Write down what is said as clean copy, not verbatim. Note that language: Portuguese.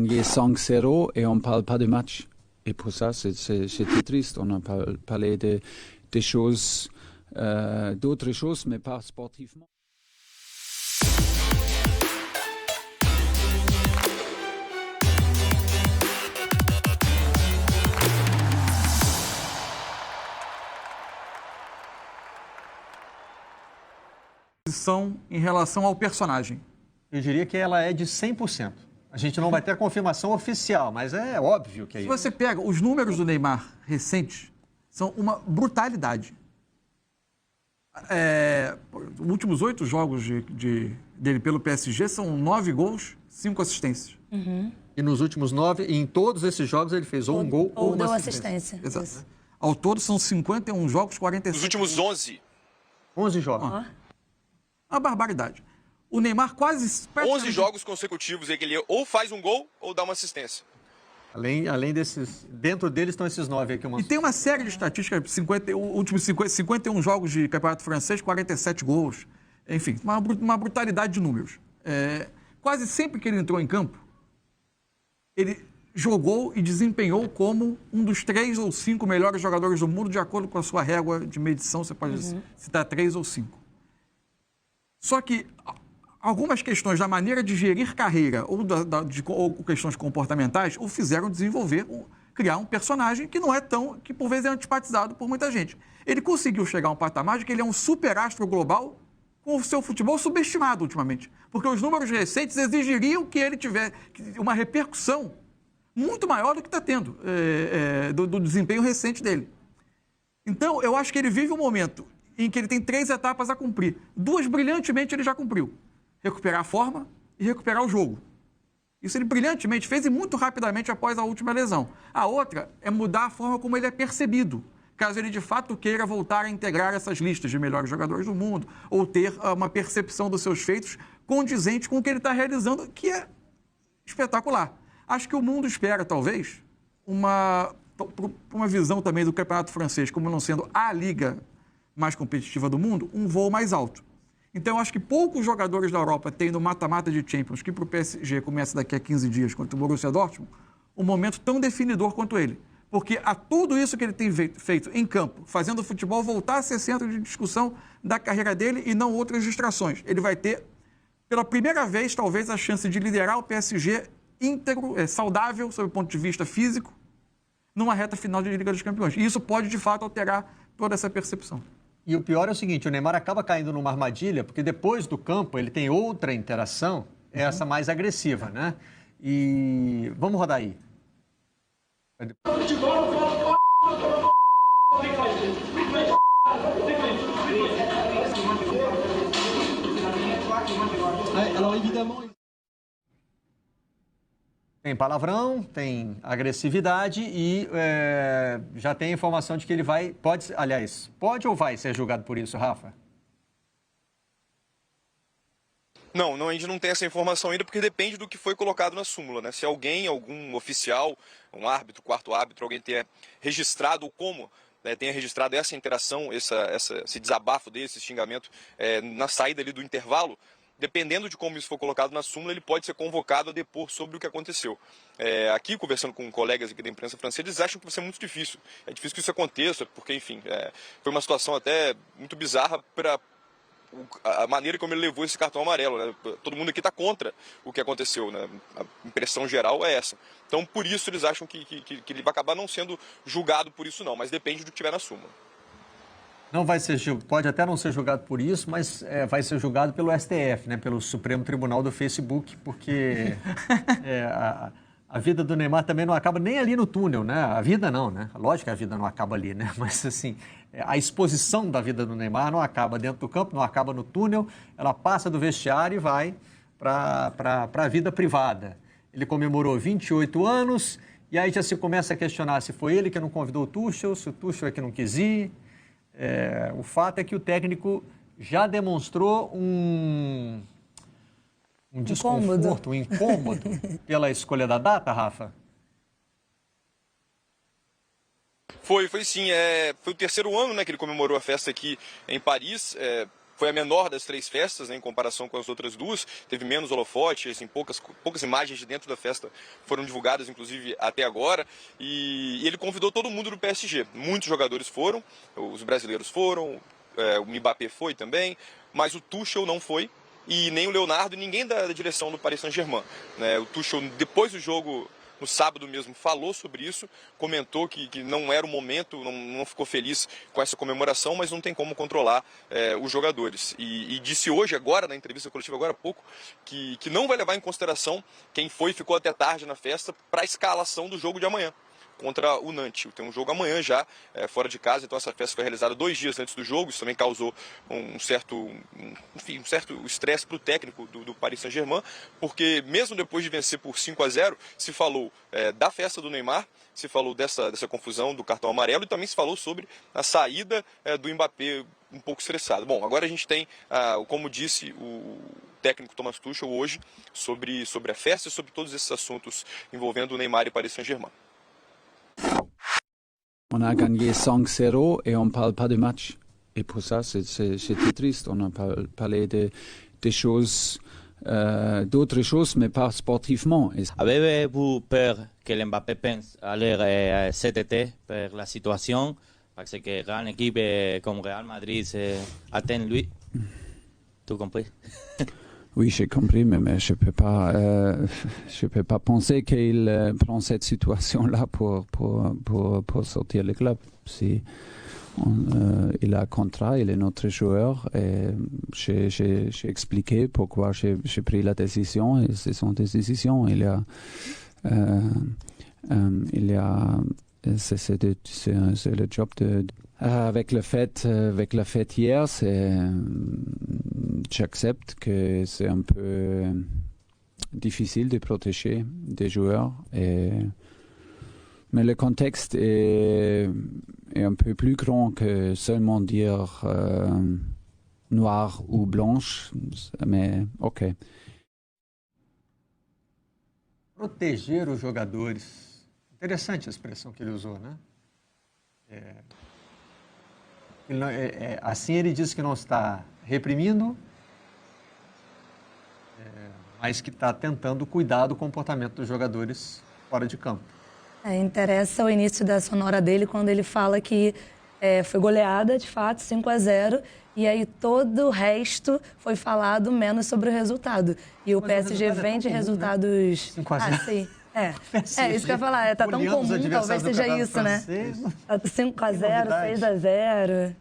gagné 5-0 et on ne parle pas de match. Et pour ça, c'était triste. On a parlé des choses, d'autres choses, mais pas sportivement. Em relação ao personagem. Eu diria que ela é de 100%. A gente não vai ter a confirmação oficial, mas é óbvio que é isso. Se você pega os números do Neymar recentes, são uma brutalidade. Os últimos 8 jogos dele pelo PSG são 9 gols, 5 assistências. Uhum. E nos últimos 9, em todos esses jogos, ele fez ou um gol ou uma assistência. Exato. Isso. Ao todo, são 51 jogos, 45... Nos últimos 11. 11 jogos. Uma barbaridade. O Neymar quase... 11 jogos consecutivos, ele ou faz um gol ou dá uma assistência. Além desses... Dentro deles estão esses 9 aqui. E tem uma série de estatísticas, últimos 51 jogos de campeonato francês, 47 gols. Enfim, uma brutalidade de números. Quase sempre que ele entrou em campo, ele jogou e desempenhou como um dos 3 ou 5 melhores jogadores do mundo, de acordo com a sua régua de medição, você pode citar 3 ou 5. Só que algumas questões da maneira de gerir carreira ou questões comportamentais o fizeram criar um personagem que não é que por vezes é antipatizado por muita gente. Ele conseguiu chegar a um patamar de que ele é um superastro global com o seu futebol subestimado ultimamente. Porque os números recentes exigiriam que ele tivesse uma repercussão muito maior do que está tendo do desempenho recente dele. Então, eu acho que ele vive um momento em que ele tem 3 etapas a cumprir. 2 brilhantemente ele já cumpriu. Recuperar a forma e recuperar o jogo. Isso ele brilhantemente fez e muito rapidamente após a última lesão. A outra é mudar a forma como ele é percebido, caso ele de fato queira voltar a integrar essas listas de melhores jogadores do mundo ou ter uma percepção dos seus feitos condizente com o que ele está realizando, que é espetacular. Acho que o mundo espera, talvez, uma visão também do campeonato francês como não sendo a liga mais competitiva do mundo, um voo mais alto. Então, eu acho que poucos jogadores da Europa têm no mata-mata de Champions, que para o PSG começa daqui a 15 dias contra o Borussia Dortmund, um momento tão definidor quanto ele. Porque a tudo isso que ele tem feito em campo, fazendo o futebol voltar a ser centro de discussão da carreira dele e não outras distrações. Ele vai ter, pela primeira vez, talvez, a chance de liderar o PSG íntegro, saudável, sob o ponto de vista físico, numa reta final de Liga dos Campeões. E isso pode, de fato, alterar toda essa percepção. E o pior é o seguinte, o Neymar acaba caindo numa armadilha, porque depois do campo ele tem outra interação, essa mais agressiva, né? E vamos rodar aí. Tem palavrão, tem agressividade e já tem a informação de que ele pode ou vai ser julgado por isso, Rafa? Não, a gente não tem essa informação ainda, porque depende do que foi colocado na súmula, né? Se algum oficial, um árbitro, quarto árbitro, alguém tenha registrado ou como tenha registrado essa interação, esse desabafo dele, esse xingamento na saída ali do intervalo, dependendo de como isso for colocado na súmula, ele pode ser convocado a depor sobre o que aconteceu. Aqui, conversando com colegas aqui da imprensa francesa, eles acham que vai ser muito difícil. É difícil que isso aconteça, porque, enfim, foi uma situação até muito bizarra para a maneira como ele levou esse cartão amarelo, né? Todo mundo aqui está contra o que aconteceu, né? A impressão geral é essa. Então, por isso, eles acham que ele vai acabar não sendo julgado por isso, não, mas depende do que tiver na súmula. Não vai ser, pode até não ser julgado por isso, mas vai ser julgado pelo STF, né? Pelo Supremo Tribunal do Facebook, porque a vida do Neymar também não acaba nem ali no túnel, né? A vida não, né? Lógico que a vida não acaba ali, né? Mas, assim, a exposição da vida do Neymar não acaba dentro do campo, não acaba no túnel, ela passa do vestiário e vai para a vida privada. Ele comemorou 28 anos e aí já se começa a questionar se foi ele que não convidou o Tuchel, se o Tuchel é que não quis ir. O fato é que o técnico já demonstrou um desconforto, um incômodo pela escolha da data, Rafa? Foi sim. Foi o terceiro ano, né, que ele comemorou a festa aqui em Paris. foi a menor das 3 festas, né, em comparação com as outras 2, teve menos holofote, assim, poucas imagens de dentro da festa foram divulgadas, inclusive, até agora, e ele convidou todo mundo do PSG. Muitos jogadores foram, os brasileiros foram, o Mbappé foi também, mas o Tuchel não foi, e nem o Leonardo, e ninguém da direção do Paris Saint-Germain, né? O Tuchel, depois do jogo, no sábado mesmo, falou sobre isso, comentou que não era o momento, não ficou feliz com essa comemoração, mas não tem como controlar os jogadores. E disse hoje, agora, na entrevista coletiva, agora há pouco, que não vai levar em consideração quem foi e ficou até tarde na festa para a escalação do jogo de amanhã contra o Nantes. Tem um jogo amanhã já, fora de casa, então essa festa foi realizada 2 dias antes do jogo, isso também causou um certo estresse para o técnico do Paris Saint-Germain, porque mesmo depois de vencer por 5-0, se falou da festa do Neymar, se falou dessa confusão do cartão amarelo e também se falou sobre a saída do Mbappé um pouco estressado. Bom, agora a gente tem, como disse o técnico Thomas Tuchel hoje, sobre a festa e sobre todos esses assuntos envolvendo o Neymar e Paris Saint-Germain. On a gagné 5-0 et on parle pas de match. Et pour ça, c'était triste. On a parlé des choses, d'autres choses, mais pas sportivement. Avez-vous peur que Mbappé pense aller cet été pour la situation? Parce que grande équipe comme Real Madrid attend lui. Tout compris? Oui, j'ai compris, mais je peux pas penser qu'il prend cette situation-là pour sortir le club. Si il a un contrat, il est notre joueur, et j'ai expliqué pourquoi j'ai pris la décision, et c'est son décision. C'est le job de. Avec la fête hier, j'accepte que c'est un peu difficile de protéger des joueurs, mais le contexte est un peu plus grand que seulement dire noir ou blanche, mais ok. Proteger os jogadores. Interessante a expressão que ele usou, né? Assim ele diz que não está reprimindo, mas que está tentando cuidar do comportamento dos jogadores fora de campo. Interessa o início da sonora dele quando ele fala que foi goleada, de fato, 5-0, e aí todo o resto foi falado menos sobre o resultado. E o PSG vem de resultados... 5-0. Sim. Isso que eu ia falar, tá tão comum, talvez seja isso, né? 5-0, 6-0...